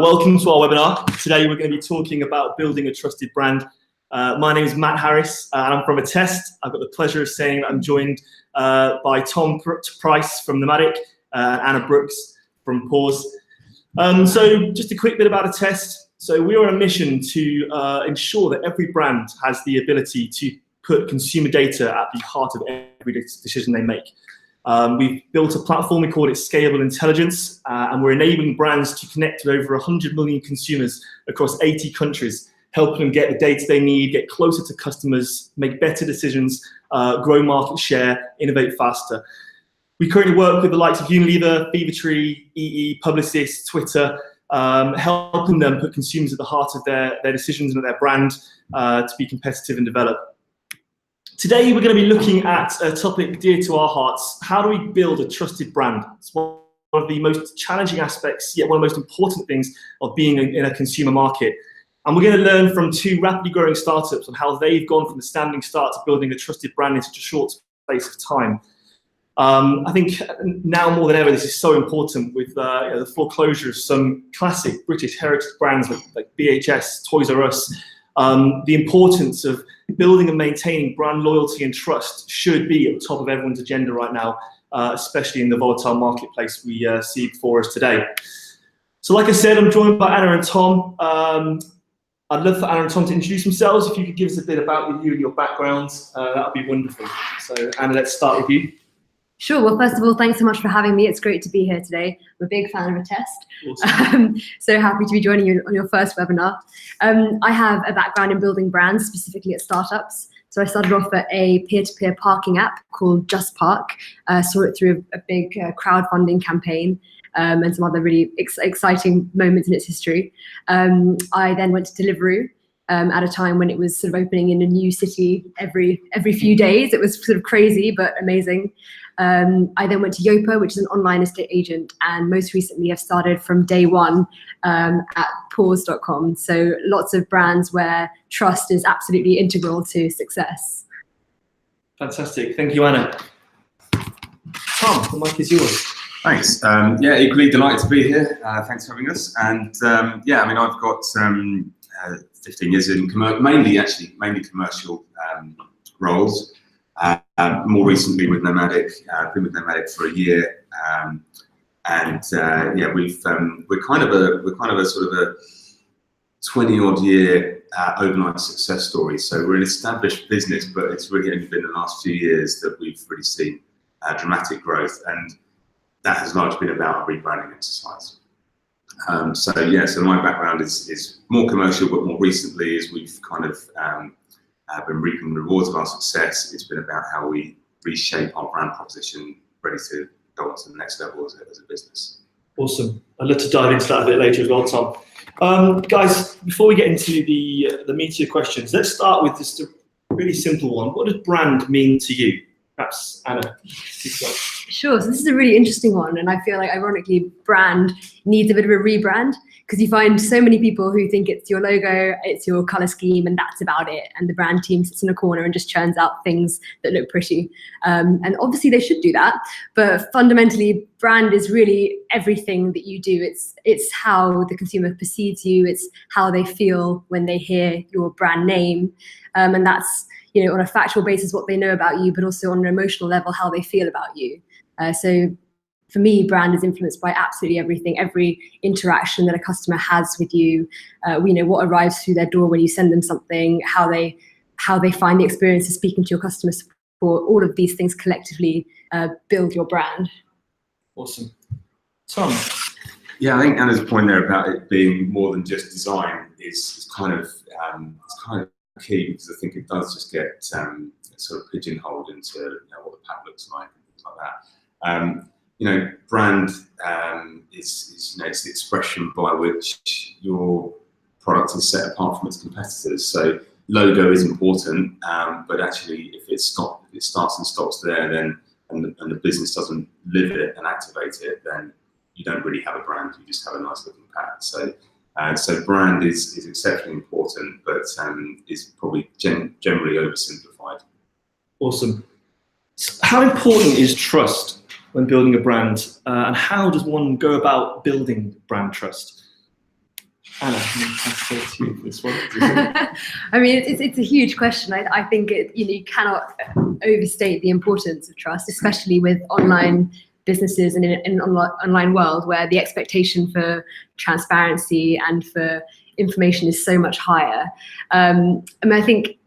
Welcome to our webinar. Today we're going to be talking about building a trusted brand. My name is Matt Harris and I'm from Attest. I've got the pleasure of saying that I'm joined by Tom Price from Nomadic, Anna Brooks from Pause. So just a quick bit about Attest. So we are on a mission to ensure that every brand has the ability to put consumer data at the heart of every decision they make. We've built a platform, we call it Scalable Intelligence, and we're enabling brands to connect with over 100 million consumers across 80 countries, helping them get the data they need, get closer to customers, make better decisions, grow market share, innovate faster. We currently work with the likes of Unilever, Fevertree, EE, Publicis, Twitter, helping them put consumers at the heart of their decisions and their brand to be competitive and develop. Today, we're going to be looking at a topic dear to our hearts. How do we build a trusted brand? It's one of the most challenging aspects, yet one of the most important things of being in a consumer market. And we're going to learn from two rapidly growing startups on how they've gone from the standing start to building a trusted brand in such a short space of time. I think now more than ever, this is so important with the foreclosure of some classic British heritage brands like BHS, Toys R Us. The importance of building and maintaining brand loyalty and trust should be at the top of everyone's agenda right now, especially in the volatile marketplace we see before us today. So like I said, I'm joined by Anna and Tom. I'd love for Anna and Tom to introduce themselves. If you could give us a bit about you and your backgrounds, that would be wonderful. So Anna, let's start with you. Sure. Well, first of all, thanks so much for having me. It's great to be here today. I'm a big fan of Attest. Awesome. So happy to be joining you on your first webinar. I have a background in building brands, specifically at startups. So I started off at a peer-to-peer parking app called Just Park. Saw it through a big crowdfunding campaign and some other really exciting moments in its history. I then went to Deliveroo. At a time when it was sort of opening in a new city every few days. It was sort of crazy, but amazing. I then went to Yopa, which is an online estate agent, and most recently I've started from day one at Pause.com. So lots of brands where trust is absolutely integral to success. Fantastic. Thank you, Anna. Tom, the mic is yours. Thanks. Yeah, equally delighted to be here. Thanks for having us. And yeah, I mean, I've got 15 years in mainly commercial roles. More recently with Nomadic, I've been with Nomadic for a year, and yeah, we're kind of a sort of a 20-odd year overnight success story. So we're an established business, but it's really only been the last few years that we've really seen dramatic growth, and that has largely been about a rebranding exercise. So yeah, so my background is more commercial, but more recently, as we've kind of been reaping the rewards of our success, it's been about how we reshape our brand proposition, ready to go on to the next level as a business. Awesome. I'd love to dive into that a bit later as well, Tom. Guys, before we get into the meatier questions, let's start with just a really simple one. What does brand mean to you? Perhaps Anna. Sure. So this is a really interesting one, and I feel like ironically, brand needs a bit of a rebrand because you find so many people who think it's your logo, it's your color scheme, and that's about it. And the brand team sits in a corner and just churns out things that look pretty. And obviously they should do that, but fundamentally, brand is really everything that you do. It's how the consumer perceives you. It's how they feel when they hear your brand name, and that's, you know, on a factual basis what they know about you, but also on an emotional level how they feel about you. So for me, brand is influenced by absolutely everything, every interaction that a customer has with you. We know what arrives through their door when you send them something, how they find the experience of speaking to your customer support. All of these things collectively build your brand. Awesome. Tom? Yeah, I think Anna's point there about it being more than just design is kind of key, because I think it does just get sort of pigeonholed into, you know, what the pack looks like and things like that. You know, brand is you know, it's the expression by which your product is set apart from its competitors. So logo is important, but actually, if it starts and stops there, then and the business doesn't live it and activate it, then you don't really have a brand. You just have a nice looking pack. So brand is exceptionally important, but is probably generally oversimplified. Awesome. So how important is trust when building a brand, and how does one go about building brand trust? Anna, can I pass it to you for this one? I mean, it's a huge question. I think you cannot overstate the importance of trust, especially with online businesses and in an online world where the expectation for transparency and for information is so much higher. I mean, I think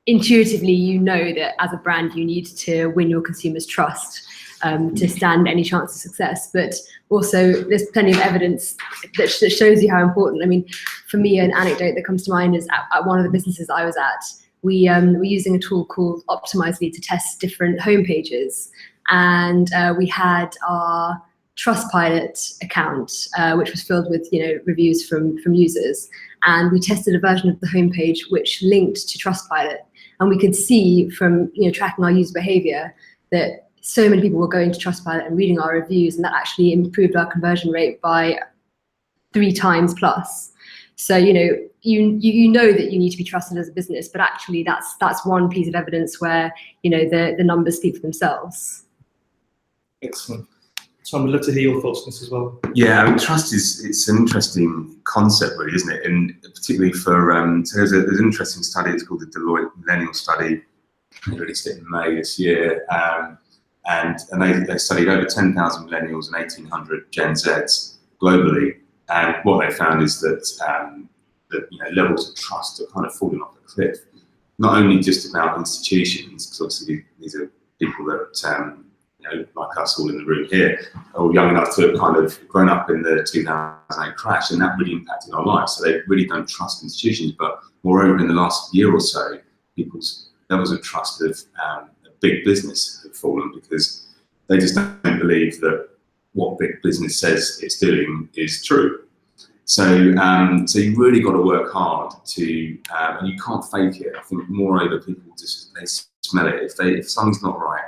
intuitively, you know that as a brand, you need to win your consumers' trust to stand any chance of success. But also, there's plenty of evidence that shows you how important. I mean, for me, an anecdote that comes to mind is at one of the businesses I was at, we were using a tool called Optimizely to test different homepages. And we had our Trustpilot account, which was filled with reviews from users. And we tested a version of the homepage which linked to Trustpilot. And we could see from tracking our user behavior that so many people were going to Trustpilot and reading our reviews, and that actually improved our conversion rate by 3 times plus. So you know that you need to be trusted as a business, but actually that's one piece of evidence where the numbers speak for themselves. Excellent. Tom, I'd love to hear your thoughts on this as well. Yeah, I mean, trust it's an interesting concept, really, isn't it? And particularly for so there's an interesting study. It's called the Deloitte Millennial Study. They released it in May this year, and they studied over 10,000 millennials and 1,800 Gen Zs globally. And what they found is that levels of trust are kind of falling off a cliff. Not only just about institutions, because obviously these are people that like us all in the room here, are all young enough to have kind of grown up in the 2008 crash, and that really impacted our lives. So they really don't trust institutions. But moreover, in the last year or so, people's levels of trust of big business have fallen because they just don't believe that what big business says it's doing is true. So you really got to work hard to, and you can't fake it. I think moreover, people they smell it. If something's not right,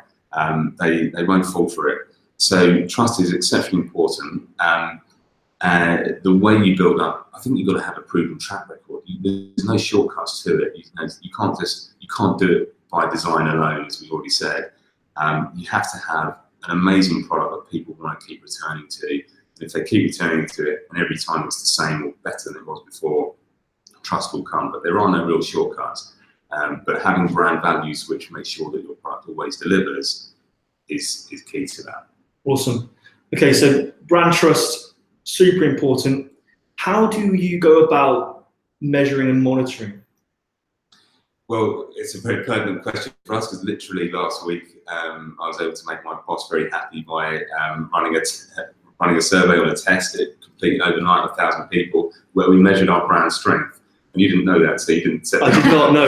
they won't fall for it. So trust is exceptionally important. The way you build up, I think you've got to have a proven track record. There's no shortcuts to it. You can't do it by design alone, as we've already said. You have to have an amazing product that people want to keep returning to. And if they keep returning to it, and every time it's the same or better than it was before, trust will come. But there are no real shortcuts. But having brand values which make sure that your product always delivers is key to that. Awesome. Okay, so brand trust, super important. How do you go about measuring and monitoring? Well, it's a very pertinent question for us because literally last week I was able to make my boss very happy by running a survey on a test. It completed overnight, 1,000 people, where we measured our brand strength. And you didn't know that, so you didn't say I did not know.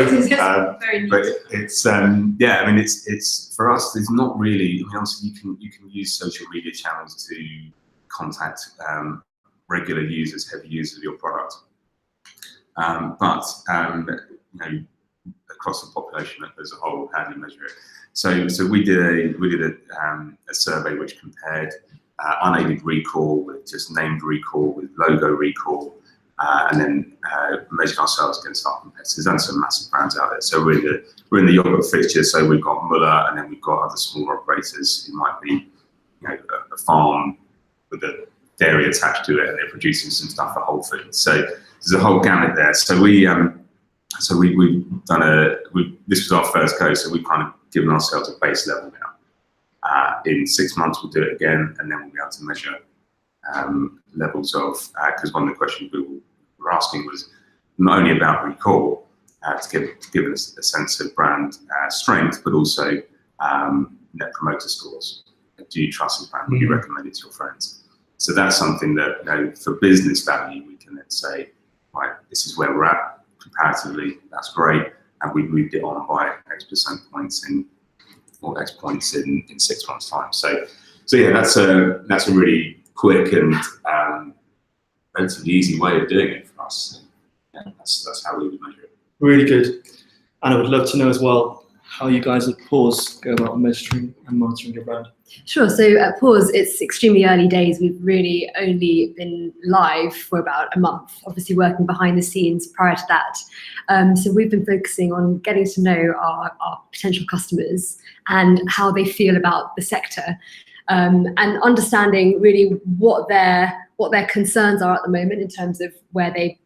Very neat. But it's I mean, it's for us. There's not really. I mean, obviously you can use social media channels to contact regular users, heavy users of your product. But across the population as a whole, how do you measure it? So we did a survey which compared unaided recall with just named recall with logo recall. And then measured ourselves against our competitors and some massive brands out there. So we're in the yogurt fixture. So we've got Muller, and then we've got other smaller operators who might be, a farm with a dairy attached to it, and they're producing some stuff for Whole Foods. So there's a whole gamut there. So we've done this was our first go. So we've kind of given ourselves a base level now. In 6 months we'll do it again, and then we'll be able to measure levels of, because one of the questions we were asking was not only about recall to give us a sense of brand strength, but also net promoter scores. Do you trust this brand? Will you recommend it to your friends? So that's something that for business value we can then say, right, this is where we're at comparatively. That's great, and we've moved it on by X percent points or X points in 6 months' time. So yeah, that's a really quick and relatively easy way of doing it for us. Yeah, that's how we would measure it. Really good. And I would love to know as well how you guys at Pause go about measuring and monitoring your brand. Sure. So at Pause, it's extremely early days. We've really only been live for about a month, obviously working behind the scenes prior to that. So we've been focusing on getting to know our potential customers and how they feel about the sector. and understanding really what their concerns are at the moment in terms of where they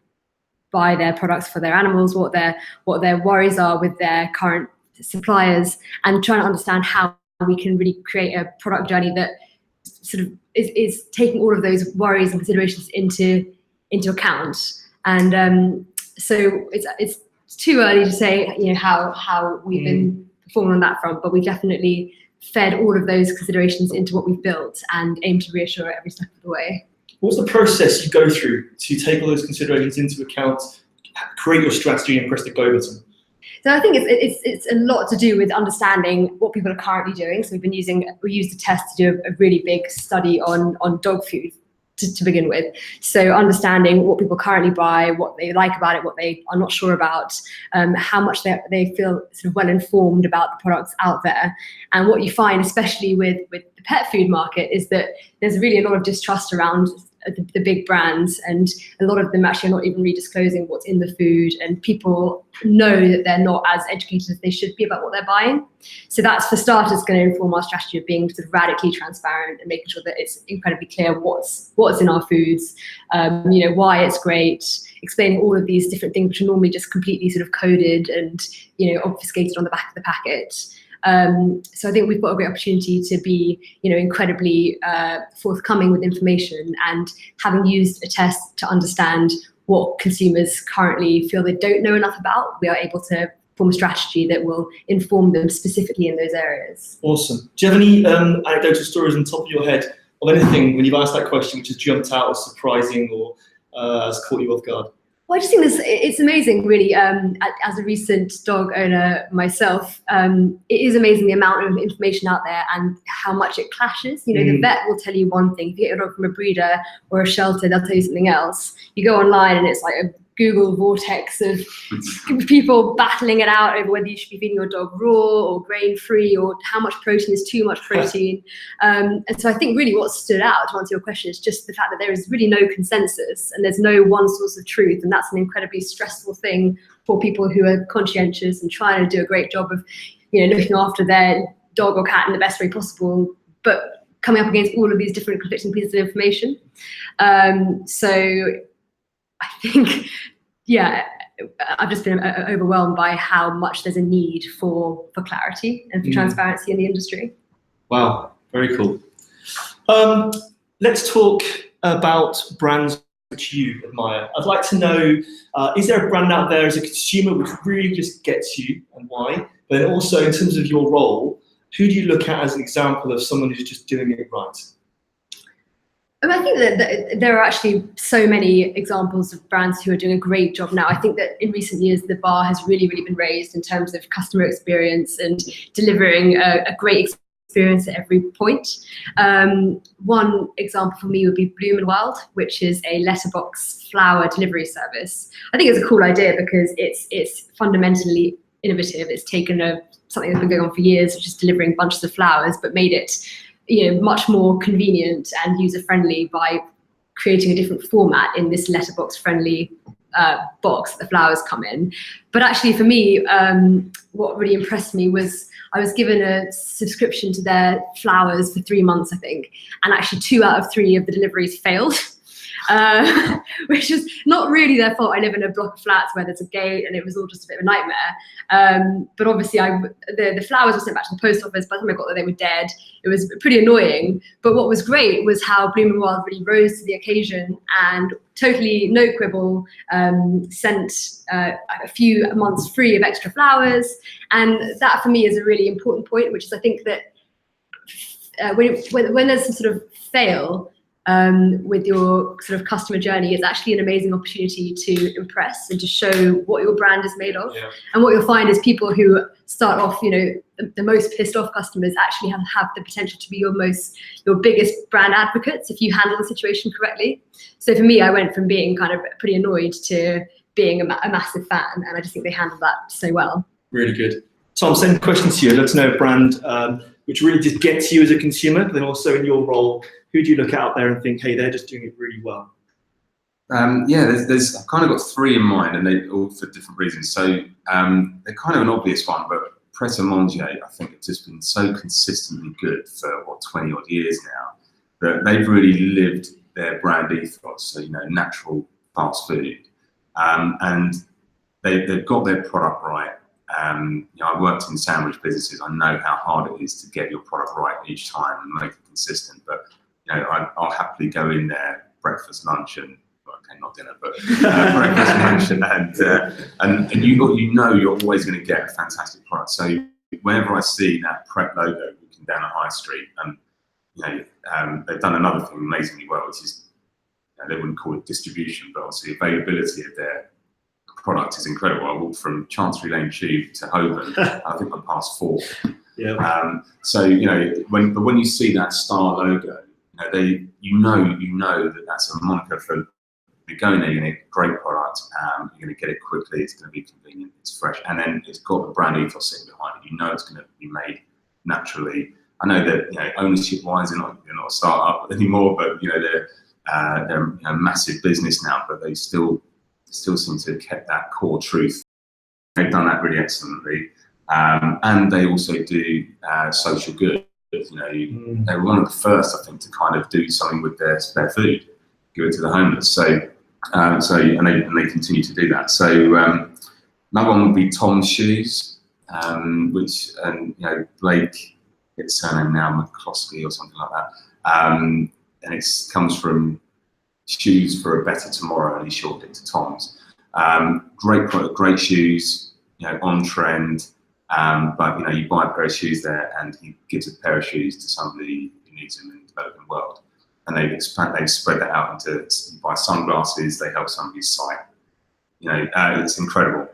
buy their products for their animals, what their worries are with their current suppliers, and trying to understand how we can really create a product journey that sort of is taking all of those worries and considerations into account. And so it's too early to say, you know, how we've been performing on that front, but we definitely fed all of those considerations into what we've built and aim to reassure it every step of the way. What's the process you go through to take all those considerations into account, create your strategy, and press the go button? So I think it's a lot to do with understanding what people are currently doing. So we used a test to do a really big study on dog food to begin with. So understanding what people currently buy, what they like about it, what they are not sure about, how much they feel sort of well informed about the products out there. And what you find, especially with the pet food market, is that there's really a lot of distrust around the big brands, and a lot of them actually are not even redisclosing what's in the food, and people know that they're not as educated as they should be about what they're buying. So that's, for starters, going to inform our strategy of being sort of radically transparent and making sure that it's incredibly clear what's in our foods, you know, why it's great, explaining all of these different things which are normally just completely sort of coded and, you know, obfuscated on the back of the packet. So I think we've got a great opportunity to be, you know, incredibly forthcoming with information, and having used a test to understand what consumers currently feel they don't know enough about, we are able to form a strategy that will inform them specifically in those areas. Awesome. Do you have any anecdotal stories on top of your head of anything when you've asked that question which has jumped out as surprising or has caught you off guard? Well, I just think it's amazing, really. As a recent dog owner myself, it is amazing the amount of information out there and how much it clashes. You know, the vet will tell you one thing. If you get your dog from a breeder or a shelter, they'll tell you something else. You go online and it's like a Google vortex of people battling it out over whether you should be feeding your dog raw or grain-free, or how much protein is too much protein. And so I think really what stood out, to answer your question, is just the fact that there is really no consensus and there's no one source of truth. And that's an incredibly stressful thing for people who are conscientious and trying to do a great job of, you know, looking after their dog or cat in the best way possible, but coming up against all of these different conflicting pieces of information. So I think, yeah, I've just been overwhelmed by how much there's a need for clarity and for transparency in the industry. Wow, very cool. Let's talk about brands which you admire. I'd like to know, is there a brand out there as a consumer which really just gets you, and why? But then also, in terms of your role, who do you look at as an example of someone who's just doing it right? I think that there are actually so many examples of brands who are doing a great job now. I think that in recent years, the bar has really, really been raised in terms of customer experience and delivering a great experience at every point. One example for me would be Bloom and Wild, which is a letterbox flower delivery service. I think it's a cool idea because it's fundamentally innovative. It's taken something that's been going on for years, which is delivering bunches of flowers, but made it, you know, much more convenient and user-friendly by creating a different format in this letterbox-friendly box that the flowers come in. But actually, for me, what really impressed me was I was given a subscription to their flowers for 3 months, I think, and actually 2 out of 3 of the deliveries failed. Which is not really their fault. I live in a block of flats where there's a gate, and it was all just a bit of a nightmare. But obviously, the flowers were sent back to the post office. By the time I got there, they were dead. It was pretty annoying. But what was great was how Bloom and Wild really rose to the occasion and totally no quibble, sent a few months free of extra flowers. And that for me is a really important point, which is I think that when there's some sort of fail, with your sort of customer journey, it's actually an amazing opportunity to impress and to show what your brand is made of. Yeah. And what you'll find is people who start off, you know, the most pissed off customers actually have the potential to be your biggest brand advocates if you handle the situation correctly. So for me, I went from being kind of pretty annoyed to being a massive fan, and I just think they handled that so well. Really good. Tom, same question to you. I'd love to know a brand which really just gets you as a consumer, but then also in your role, who do you look out there and think, hey, they're just doing it really well? I've kind of got 3 in mind, and they all for different reasons. So they're kind of an obvious one, but Pret a Manger, I think, have just been so consistently good for 20 odd years now, that they've really lived their brand ethos. So, natural fast food, and they've got their product right. I worked in sandwich businesses. I know how hard it is to get your product right each time and make it consistent. But I'll happily go in there breakfast, lunch, and not dinner, but breakfast, lunch, and you're always going to get a fantastic product. So whenever I see that Pret logo walking down a high street, and they've done another thing amazingly well, which is they wouldn't call it distribution, but obviously availability of their product is incredible. I walked from Chancery Lane Tube to Holborn. I think I passed 4. Yeah. So when you see that star logo, you know that that's a moniker for you go in there, you're going to get great product. You're going to get it quickly. It's going to be convenient. It's fresh, and then it's got the brand ethos sitting behind it. You know it's going to be made naturally. I know that ownership-wise, they're not a startup anymore, but they're a massive business now. But they still seem to have kept that core truth. They've done that really excellently, and they also do social good. They were one of the first, I think, to kind of do something with their spare food, give it to the homeless. So and they continue to do that. So another one would be Tom's Shoes, which Blake, its surname now, McCloskey or something like that, and it comes from shoes for a better tomorrow, and he shortened it to Tom's. Great product, great shoes, on trend. But you buy a pair of shoes there, and he gives a pair of shoes to somebody who needs them in the developing world. And they've spread that out into, you buy sunglasses, they help somebody's sight. It's incredible.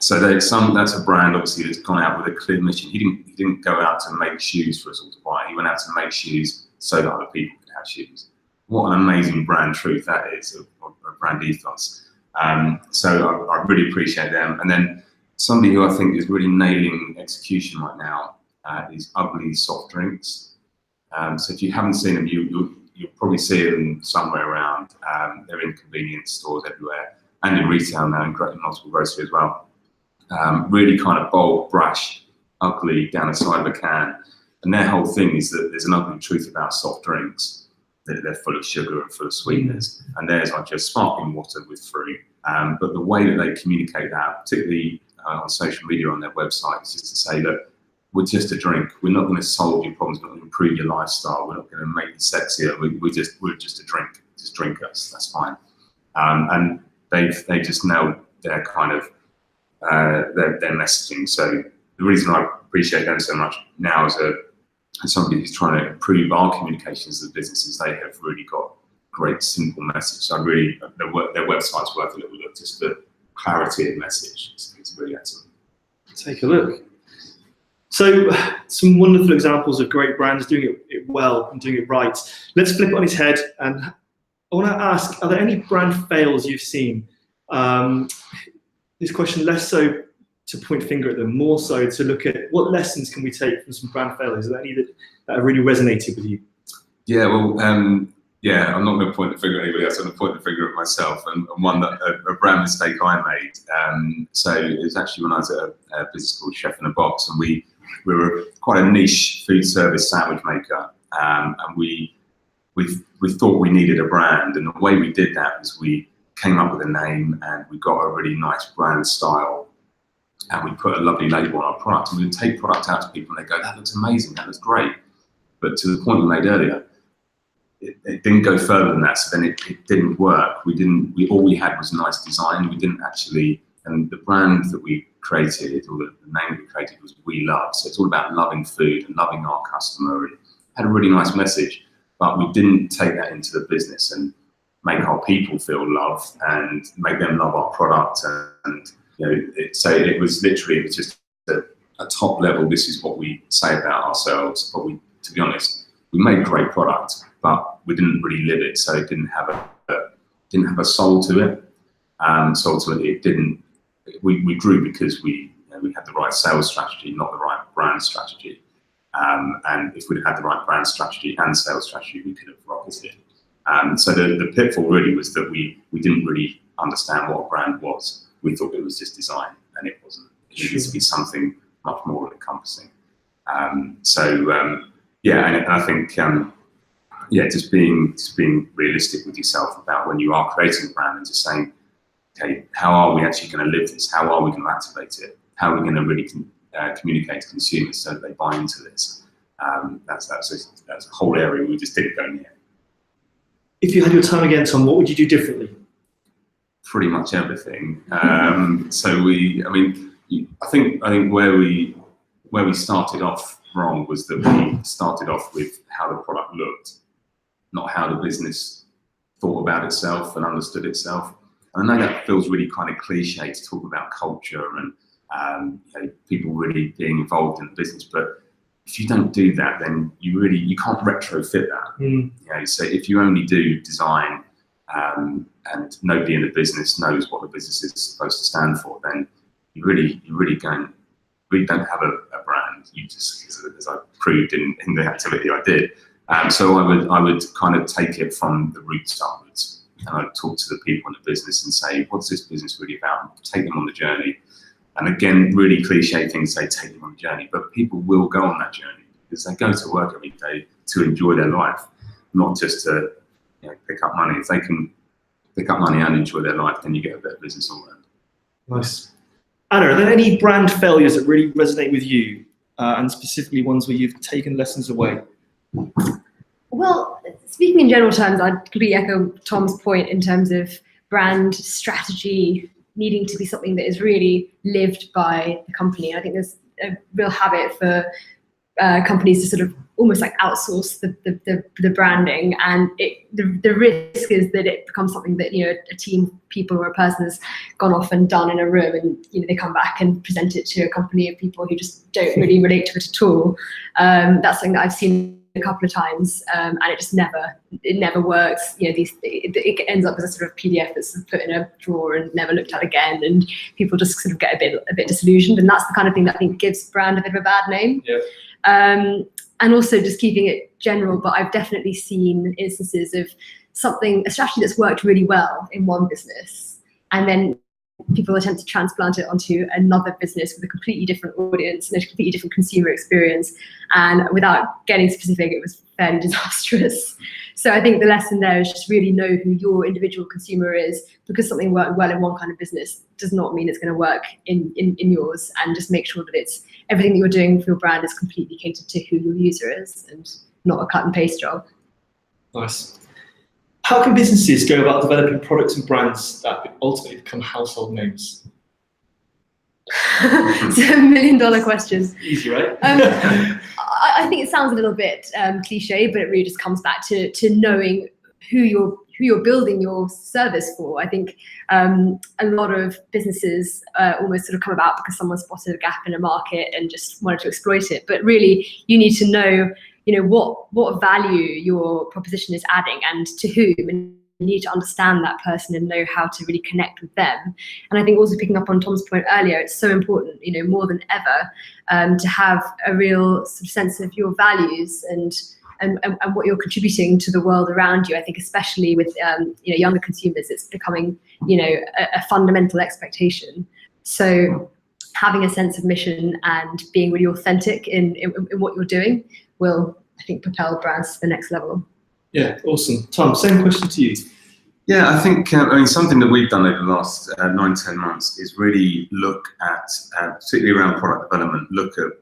So that's a brand obviously that's gone out with a clear mission. He didn't go out to make shoes for us all to buy. He went out to make shoes so that other people could have shoes. What an amazing brand truth that is, a brand ethos. So I really appreciate them. And then somebody who I think is really nailing execution right now is Ugly Soft Drinks. So if you haven't seen them, you'll probably see them somewhere around. They're in convenience stores everywhere, and in retail now, in multiple grocery as well. Really kind of bold, brash, ugly down the side of a can. And their whole thing is that there's an ugly truth about soft drinks. They're full of sugar and full of sweeteners. And theirs are just sparkling water with fruit. But the way that they communicate that, particularly on social media, on their website, is just to say that we're just a drink. We're not going to solve your problems. We're not going to improve your lifestyle. We're not going to make you sexier. We're just a drink. Just drink us. That's fine. And they just nailed their kind of their messaging. So the reason I appreciate them so much now as somebody who's trying to improve our communications as businesses, they have really got great simple message. So their website's worth a little look. Just the clarity of message. It's really excellent. Take a look. So some wonderful examples of great brands doing it well and doing it right. Let's flip it on its head, and I want to ask, are there any brand fails you've seen? This question less so to point finger at them, more so to look at what lessons can we take from some brand failures? Are there any that have really resonated with you? Yeah, well, I'm not going to point the finger at anybody else. I'm going to point the finger at myself, and one that a brand mistake I made. So it was actually when I was at a business called Chef in a Box, and we were quite a niche food service sandwich maker, and we thought we needed a brand, and the way we did that was we came up with a name, and we got a really nice brand style, and we put a lovely label on our product, and we would take product out to people, and they go, "That looks amazing, that looks great," but to the point we made earlier, it didn't go further than that. So then it didn't work. All we had was nice design. We didn't actually, and the brand that we created, or the name we created, was We Love. So it's all about loving food and loving our customer. It had a really nice message, but we didn't take that into the business and make our people feel loved and make them love our product. And so it was just a top level. This is what we say about ourselves. But to be honest, we made great product, but we didn't really live it. So it didn't have a soul to it. So ultimately, it didn't. We grew because we had the right sales strategy, not the right brand strategy. And if we'd had the right brand strategy and sales strategy, we could have rocketed it. So the pitfall really was that we didn't really understand what a brand was. We thought it was just design, and it wasn't. It needs to be something much more all encompassing. Yeah, and I think yeah, just being realistic with yourself about when you are creating a brand and just saying, okay, how are we actually going to live this? How are we going to activate it? How are we going to really communicate to consumers so that they buy into this? That's a whole area we just didn't go near. If you had your time again, Tom, what would you do differently? Pretty much everything. I think where we started off wrong was that we started off with how the product looked, not how the business thought about itself and understood itself. And I know that feels really kind of cliche to talk about culture and people really being involved in the business, but if you don't do that, then you can't retrofit that. So if you only do design and nobody in the business knows what the business is supposed to stand for, then you really don't have a brand. You just, as I proved in the activity I did. So I would kind of take it from the roots upwards, and I'd talk to the people in the business and say, what's this business really about? Take them on the journey. And again, really cliche things say, take them on the journey, but people will go on that journey because they go to work every day to enjoy their life, not just to pick up money. If they can pick up money and enjoy their life, then you get a better business all around. Nice. Anna, are there any brand failures that really resonate with you, and specifically ones where you've taken lessons away? Well, speaking in general terms, I'd completely echo Tom's point in terms of brand strategy needing to be something that is really lived by the company. I think there's a real habit for companies to sort of almost like outsource the branding, and the risk is that it becomes something that a team of people or a person has gone off and done in a room, and they come back and present it to a company of people who just don't really relate to it at all. That's something that I've seen a couple of times, and it never works. It ends up as a sort of PDF that's put in a drawer and never looked at again, and people just sort of get a bit disillusioned, and that's the kind of thing that I think gives brand a bit of a bad name. Yeah. And also just keeping it general, but I've definitely seen instances of a strategy that's worked really well in one business, and then people attempt to transplant it onto another business with a completely different audience and a completely different consumer experience. And without getting specific, it was fairly disastrous. So I think the lesson there is just really know who your individual consumer is, because something worked well in one kind of business does not mean it's going to work in yours, and just make sure that everything that you're doing for your brand is completely catered to who your user is and not a cut and paste job. Nice. How can businesses go about developing products and brands that ultimately become household names? It's $1 million question. Easy, right? I think it sounds a little bit cliche, but it really just comes back to knowing who you're building your service for. I think a lot of businesses almost sort of come about because someone spotted a gap in a market and just wanted to exploit it. But really, you need to know what value your proposition is adding and to whom, and you need to understand that person and know how to really connect with them. And I think also picking up on Tom's point earlier, it's so important, more than ever, to have a real sort of sense of your values and what you're contributing to the world around you. I think especially with younger consumers, it's becoming a fundamental expectation. So having a sense of mission and being really authentic in what you're doing will, I think, propel brands to the next level. Yeah, awesome. Tom, same question to you. Yeah, I think something that we've done over the last 9-10 months is really look at, particularly around product development, look at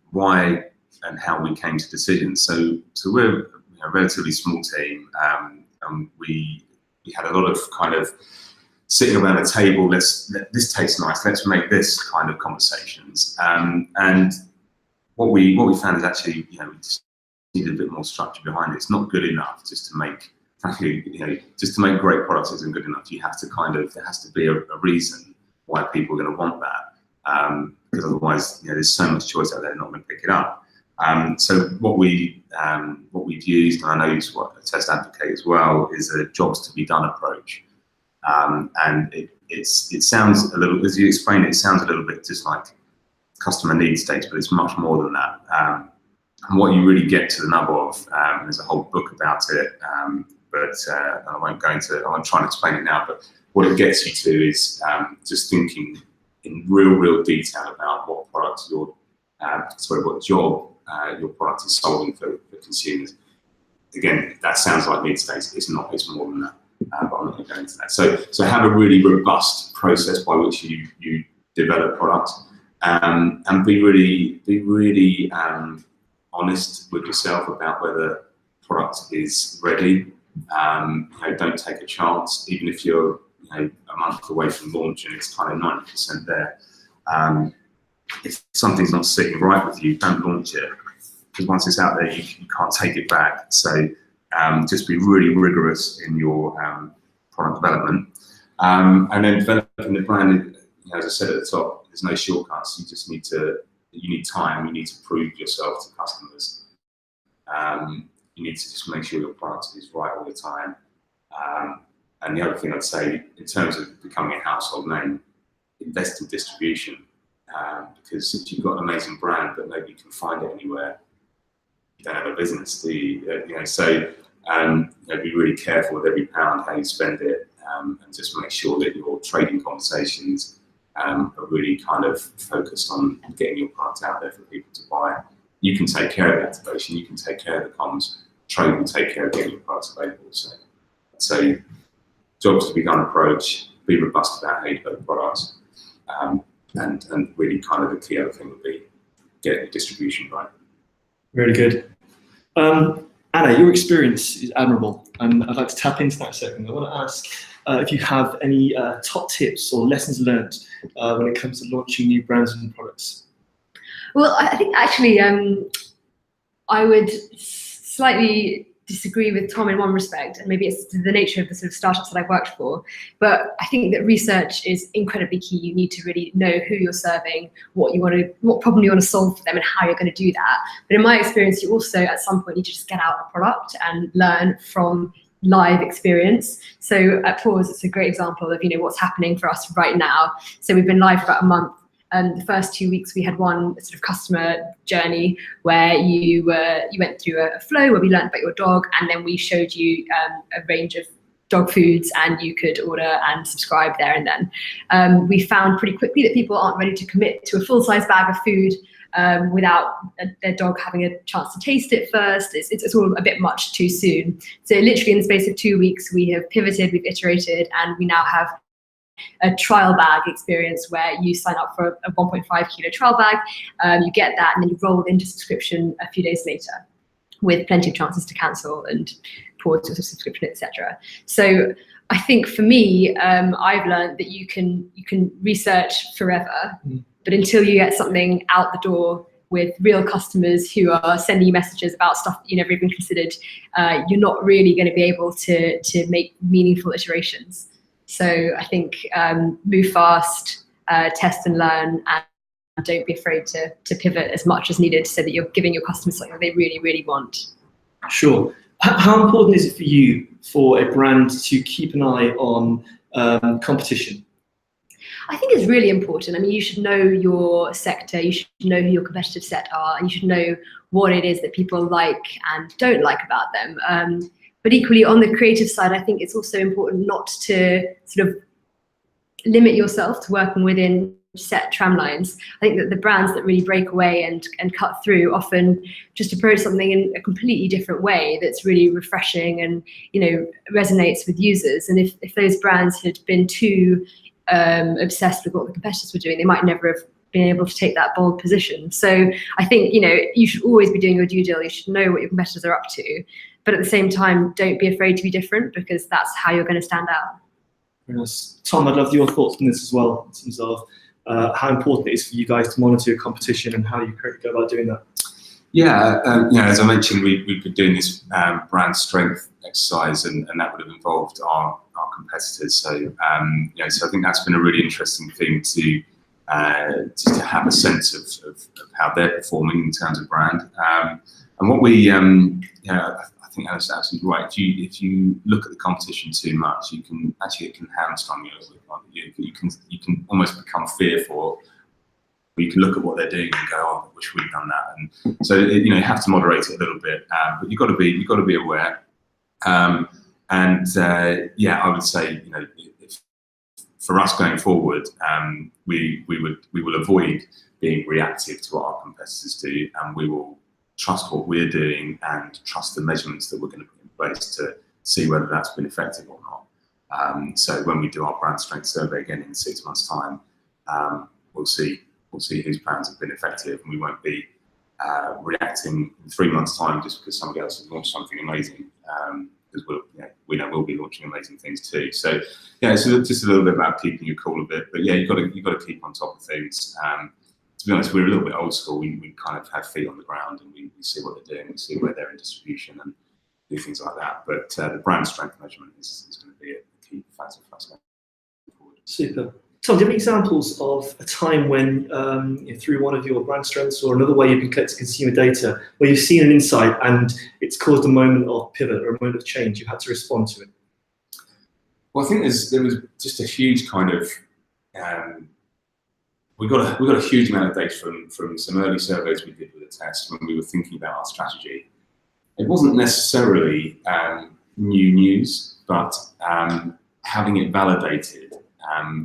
why and how we came to decisions. So we're a relatively small team, and we had a lot of kind of sitting around a table. This tastes nice. Let's make this kind of conversations. And what we found is actually, we just needed a bit more structure behind it. It's not good enough just to make, frankly, just to make great products isn't good enough. You have to there has to be a reason why people are going to want that, because otherwise, there's so much choice out there, they're not going to pick it up. So what we've used, and I know it's what Test advocate as well, is a jobs to be done approach. And it sounds a little, as you explain it, sounds a little bit just like customer needs data, but it's much more than that. And what you really get to the nub of, there's a whole book about it, but I won't try and explain it now, but what it gets you to is just thinking in real detail about what what job your product is solving for consumers. Again, that sounds like me today. It's not. It's more than that. But I'm not going to go into that. So have a really robust process by which you develop products, and be really honest with yourself about whether product is ready. Don't take a chance, even if you're a month away from launch and it's kind of 90% there. If something's not sitting right with you, don't launch it, because once it's out there, you can't take it back. So just be really rigorous in your product development, and then developing the brand. As I said at the top, there's no shortcuts. You need time. You need to prove yourself to customers. You need to just make sure your product is right all the time. And the other thing I'd say, in terms of becoming a household name, invest in distribution, because if you've got an amazing brand but nobody can find it anywhere, you don't have a business, do you? So be really careful with every pound how you spend it, and just make sure that your trading conversations are really kind of focused on getting your product out there for people to buy. You can take care of the activation, you can take care of the comms, trade will take care of getting your products available. So jobs to be done approach, be robust about how you develop products, and really kind of the key other thing would be getting the distribution right. Really good. Anna, your experience is admirable, and I'd like to tap into that a second. I want to ask if you have any top tips or lessons learned when it comes to launching new brands and products. Well, I think actually I would slightly disagree with Tom in one respect, and maybe it's the nature of the sort of startups that I've worked for, but I think that research is incredibly key. You need to really know who you're serving, what problem you want to solve for them, and how you're going to do that. But in my experience, you also at some point need to just get out a product and learn from live experience. So at Pause, it's a great example of what's happening for us right now. So we've been live for about a month. The first 2 weeks, we had one sort of customer journey where you went through a flow where we learned about your dog, and then we showed you a range of dog foods, and you could order and subscribe there and then. We found pretty quickly that people aren't ready to commit to a full-size bag of food without their dog having a chance to taste it first. It's all a bit much too soon. So literally in the space of 2 weeks, we have pivoted, we've iterated, and we now have a trial bag experience where you sign up for a 1.5 kilo trial bag, you get that, and then you roll into subscription a few days later with plenty of chances to cancel and pause your subscription, etc. So I think for me, I've learned that you can research forever, but until you get something out the door with real customers who are sending you messages about stuff that you never even considered, you're not really going to be able to make meaningful iterations. So I think move fast, test and learn, and don't be afraid to pivot as much as needed so that you're giving your customers something they really, really want. Sure. How important is it for you for a brand to keep an eye on competition? I think it's really important. I mean, you should know your sector, you should know who your competitive set are, and you should know what it is that people like and don't like about them. But equally, on the creative side, I think it's also important not to sort of limit yourself to working within set tramlines. I think that the brands that really break away and cut through often just approach something in a completely different way that's really refreshing and resonates with users. And if those brands had been too obsessed with what the competitors were doing, they might never have been able to take that bold position. So I think you should always be doing your due diligence. You should know what your competitors are up to. But at the same time, don't be afraid to be different, because that's how you're going to stand out. Very nice. Tom, I'd love your thoughts on this as well, in terms of how important it is for you guys to monitor your competition and how you go about doing that. Yeah, as I mentioned, we've been doing this brand strength exercise, and that would have involved our competitors. So, so I think that's been a really interesting thing to have a sense of how they're performing in terms of brand. And what we, I think that's absolutely right. If you look at the competition too much, it can hamstring you a little bit. You can almost become fearful. You can look at what they're doing and go, "Oh, I wish we'd done that." And so you have to moderate it a little bit, but you've got to be aware. I would say, for us going forward, we will avoid being reactive to what our competitors do, and we will trust what we're doing and trust the measurements that we're going to put in place to see whether that's been effective or not. So when we do our brand strength survey again in 6 months' time, we'll see whose plans have been effective, and we won't be reacting in 3 months' time just because somebody else has launched something amazing. Because we know we'll be launching amazing things too. So yeah, it's just a little bit about keeping your cool a bit, but yeah, you've got to keep on top of things. To be honest, we're a little bit old school. We kind of have feet on the ground, and we see what they're doing, we see where they're in distribution, and do things like that. But the brand strength measurement is going to be a key factor for us going forward. Super. Tom, do you have any examples of a time when, through one of your brand strengths or another way you've been collecting consumer data, where you've seen an insight and it's caused a moment of pivot or a moment of change, you've had to respond to it? Well, I think there was just a huge kind of, we got a huge amount of data from some early surveys we did with the test when we were thinking about our strategy. It wasn't necessarily new news, but having it validated.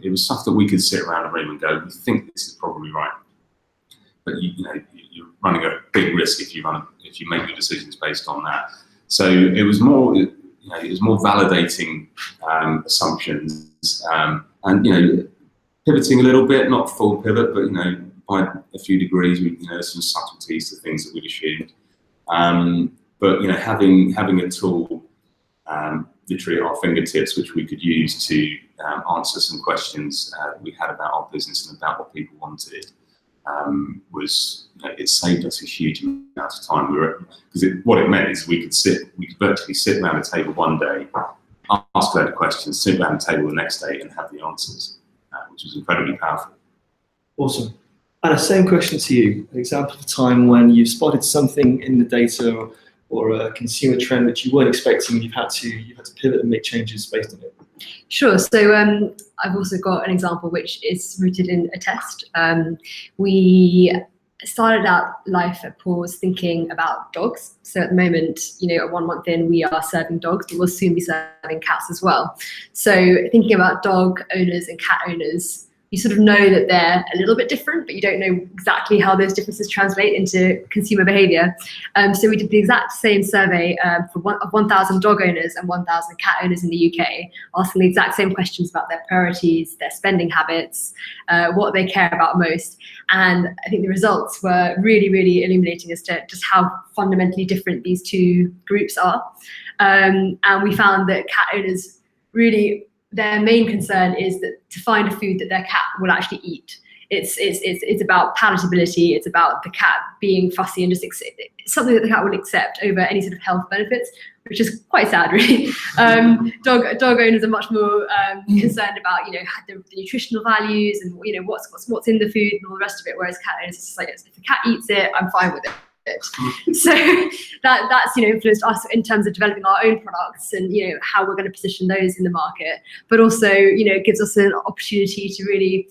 It was stuff that we could sit around a room and go, we think this is probably right. But you're running a big risk if you make your decisions based on that. So it was more, validating assumptions and pivoting a little bit, not full pivot, but by a few degrees, there's some subtleties to things that we'd assumed. But having a tool literally at our fingertips, which we could use to answer some questions we had about our business and about what people wanted, it saved us a huge amount of time. What it meant is we could virtually sit around a table one day, ask a load of questions, sit around the table the next day and have the answers, which was incredibly powerful. Awesome. And the same question to you, an example of a time when you've spotted something in the data or a consumer trend that you weren't expecting, you've had to pivot and make changes based on it. Sure. So I've also got an example which is rooted in a test. We started out life at Pause thinking about dogs. So at the moment, 1 month in, we are serving dogs, but we'll soon be serving cats as well. So thinking about dog owners and cat owners, you sort of know that they're a little bit different, but you don't know exactly how those differences translate into consumer behavior. So we did the exact same survey for 1,000 dog owners and 1,000 cat owners in the UK, asking the exact same questions about their priorities, their spending habits, what they care about most. And I think the results were really, really illuminating as to just how fundamentally different these two groups are. And we found that cat owners really, their main concern is that to find a food that their cat will actually eat. It's about palatability. It's about the cat being fussy and just something that the cat will accept over any sort of health benefits, which is quite sad, really. Dog owners are much more concerned about the nutritional values and what's in the food and all the rest of it. Whereas cat owners, it's just like, if the cat eats it, I'm fine with it. So that's influenced us in terms of developing our own products and how we're going to position those in the market, but also it gives us an opportunity to really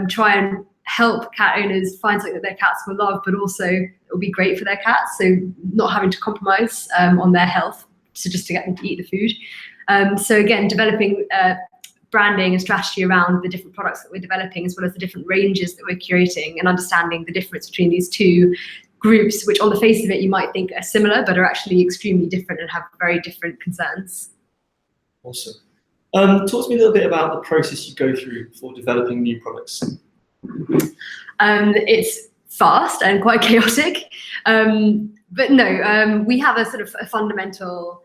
try and help cat owners find something that their cats will love, but also it will be great for their cats, so not having to compromise on their health to get them to eat the food. So again, developing branding and strategy around the different products that we're developing, as well as the different ranges that we're curating, and understanding the difference between these two groups, which on the face of it you might think are similar, but are actually extremely different and have very different concerns. Awesome. Talk to me a little bit about the process you go through for developing new products. It's fast and quite chaotic, but no, we have a sort of a fundamental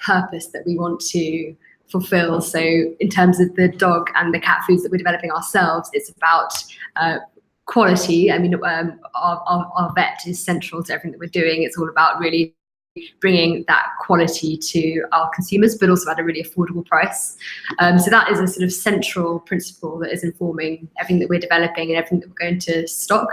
purpose that we want to fulfill. So in terms of the dog and the cat foods that we're developing ourselves, it's about quality. I mean, our vet is central to everything that we're doing. It's all about really bringing that quality to our consumers, but also at a really affordable price. So that is a sort of central principle that is informing everything that we're developing and everything that we're going to stock.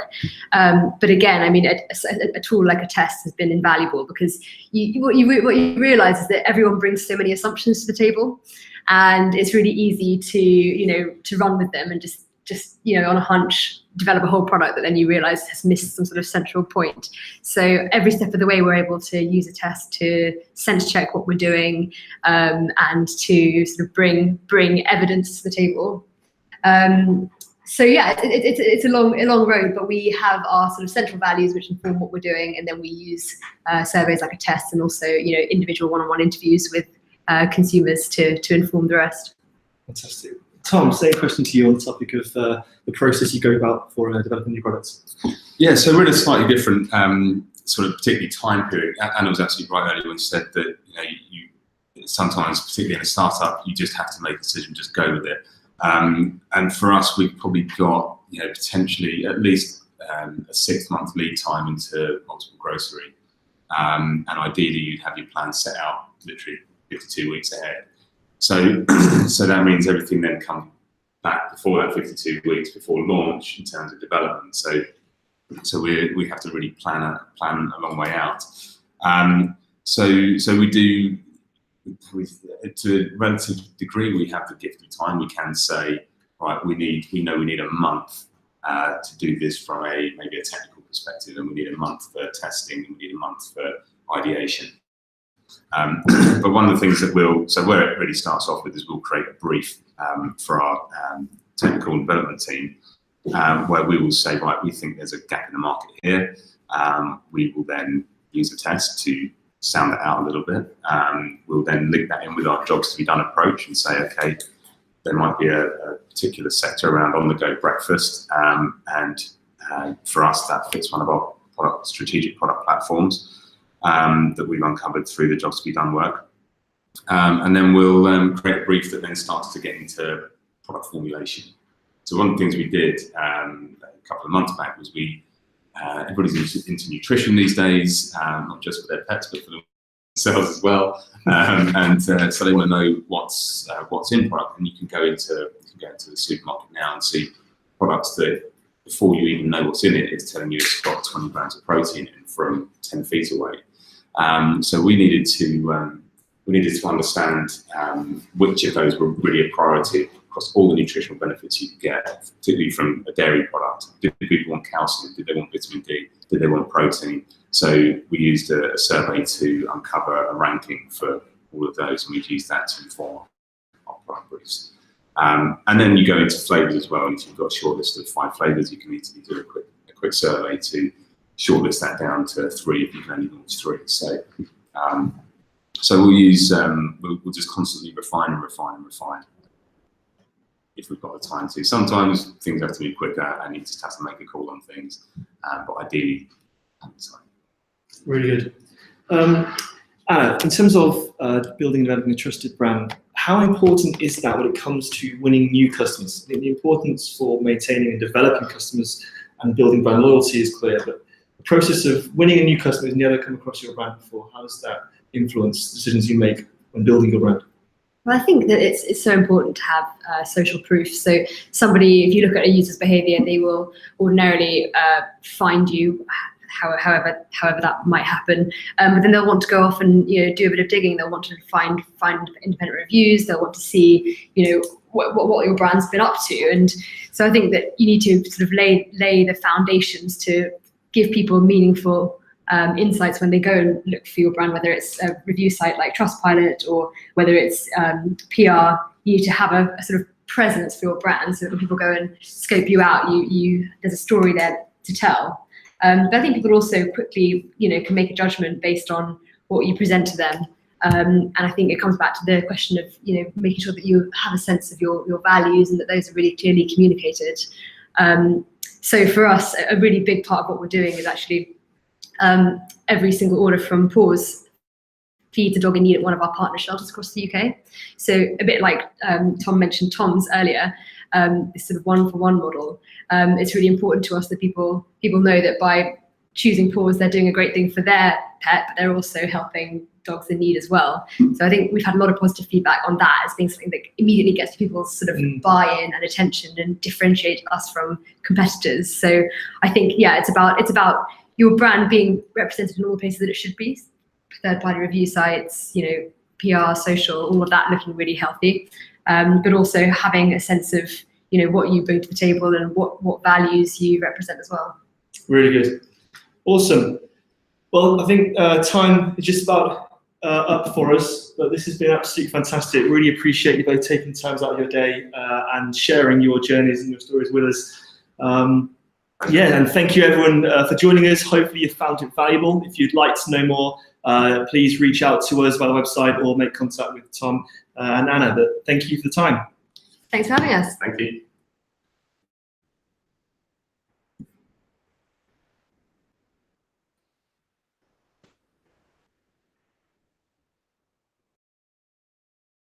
But again, I mean, a tool like a test has been invaluable, because what you realize is that everyone brings so many assumptions to the table, and it's really easy to run with them and just just, on a hunch, develop a whole product that then you realize has missed some sort of central point. So every step of the way, we're able to use a test to sense check what we're doing, and to sort of bring evidence to the table. So yeah, it's a long road, but we have our sort of central values which inform what we're doing, and then we use surveys like a test, and also individual one-on-one interviews with consumers to inform the rest. Fantastic. Tom, same question to you on the topic of the process you go about for developing new products. Yeah, so we're in a slightly different sort of particularly time period. Anna was absolutely right earlier when she said that you sometimes, particularly in a startup, you just have to make a decision, just go with it. And for us, we've probably got potentially at least a 6-month lead time into multiple grocery, and ideally you'd have your plan set out literally 52 weeks ahead. So that means everything then comes back before that 52 weeks before launch in terms of development. So we have to really plan a long way out. So we do, to a relative degree, we have the gift of time. We can say, right, we know we need a month to do this from maybe a technical perspective, and we need a month for testing, and we need a month for ideation. But one of the things that where it really starts off with is we'll create a brief for our technical development team, where we will say, right, we think there's a gap in the market here. We will then use a test to sound that out a little bit. We'll then link that in with our jobs to be done approach and say, okay, there might be a particular sector around on-the-go breakfast, and for us that fits one of our strategic product platforms that we've uncovered through the jobs to be done work. And then we'll create a brief that then starts to get into product formulation. So one of the things we did a couple of months back was everybody's into nutrition these days, not just for their pets, but for themselves as well. So they want to know what's in product, and you can go into the supermarket now and see products that before you even know what's in it, it's telling you it's got 20 grams of protein in from 10 feet away. So we needed to understand which of those were really a priority across all the nutritional benefits you could get, particularly from a dairy product. Did people want calcium? Did they want vitamin D? Did they want protein? So we used a survey to uncover a ranking for all of those, and we've used that to inform our product briefs. And then you go into flavours as well, and if you've got a short list of 5 flavours, you can easily do a quick survey to shortlist that down to 3 if you can only launch 3. So we'll use we'll just constantly refine and refine and refine if we've got the time to. Sometimes things have to be quicker and you just have to make a call on things, but ideally, time. Really good. Anna, in terms of building and developing a trusted brand, how important is that when it comes to winning new customers? I think the importance for maintaining and developing customers and building brand loyalty is clear, but the process of winning a new customer has never come across your brand before. How does that influence decisions you make when building your brand? Well, I think that it's so important to have social proof. So somebody, if you look at a user's behavior, they will ordinarily find you, however that might happen. But then they'll want to go off and do a bit of digging. They'll want to find independent reviews. They'll want to see what your brand's been up to. And so I think that you need to sort of lay the foundations to give people meaningful insights when they go and look for your brand, whether it's a review site like Trustpilot or whether it's PR. You need to have a sort of presence for your brand, so that when people go and scope you out, there's a story there to tell. But I think people also quickly, can make a judgment based on what you present to them. And I think it comes back to the question of, making sure that you have a sense of your values and that those are really clearly communicated. So for us, a really big part of what we're doing is actually every single order from Paws feeds a dog in need at one of our partner shelters across the UK. So a bit like Tom mentioned Tom's earlier, this sort of one-for-one model. It's really important to us that people know that by choosing Paws, they're doing a great thing for their pet, but they're also helping dogs in need as well. So I think we've had a lot of positive feedback on that as being something that immediately gets people's sort of buy-in and attention and differentiate us from competitors. So I think, it's about your brand being represented in all the places that it should be. Third-party review sites, PR, social, all of that looking really healthy. But also having a sense of, what you bring to the table and what values you represent as well. Really good. Awesome. Well, I think time is just about up for us, but this has been absolutely fantastic. Really appreciate you both taking time out of your day and sharing your journeys and your stories with us. And thank you everyone for joining us. Hopefully you found it valuable. If you'd like to know more, please reach out to us via the website or make contact with Tom and Anna. But thank you for the time. Thanks for having us. Thank you.